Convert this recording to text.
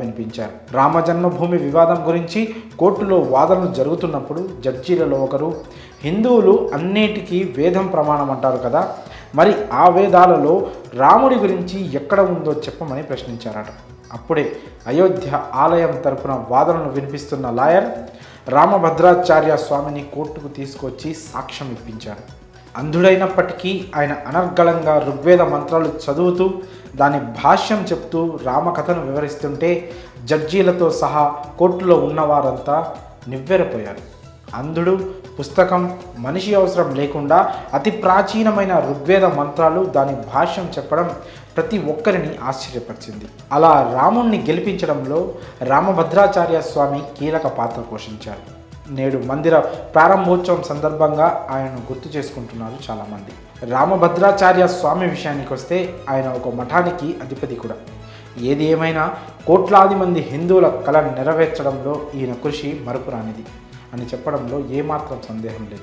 వినిపించారు. రామ జన్మభూమి వివాదం గురించి కోర్టులో వాదనలు జరుగుతున్నప్పుడు జడ్జీలలో ఒకరు, హిందువులు అన్నిటికీ వేదం ప్రమాణం అంటారు కదా, మరి ఆ వేదాలలో రాముడి గురించి ఎక్కడ ఉందో చెప్పమని ప్రశ్నించారట. అప్పుడే అయోధ్య ఆలయం తరపున వాదనలు వినిపిస్తున్న లాయర్ రామభద్రాచార్య స్వామిని కోర్టుకు తీసుకొచ్చి సాక్ష్యం ఇప్పించారు. అంధుడైనప్పటికీ ఆయన అనర్గళంగా ఋగ్వేద మంత్రాలు చదువుతూ దాని భాష్యం చెప్తూ రామకథను వివరిస్తుంటే జడ్జీలతో సహా కోర్టులో ఉన్నవారంతా నివ్వెరపోయారు. అంధుడు, పుస్తకం, మనిషి అవసరం లేకుండా అతి ప్రాచీనమైన ఋగ్వేద మంత్రాలు దాని భాష్యం చెప్పడం ప్రతి ఒక్కరిని ఆశ్చర్యపరిచింది. అలా రాముణ్ణి గెలిపించడంలో రామభద్రాచార్య స్వామి కీలక పాత్ర పోషించారు. నేడు మందిర ప్రారంభోత్సవం సందర్భంగా ఆయనను గుర్తు చేసుకుంటున్నారు చాలామంది. రామభద్రాచార్య స్వామి విషయానికి వస్తే ఆయన ఒక మఠానికి అధిపతి కూడా. ఏది ఏమైనా కోట్లాది మంది హిందువుల కళ నెరవేర్చడంలో ఈయన కృషి మరుపురానిది అని చెప్పడంలో ఏమాత్రం సందేహం లేదు.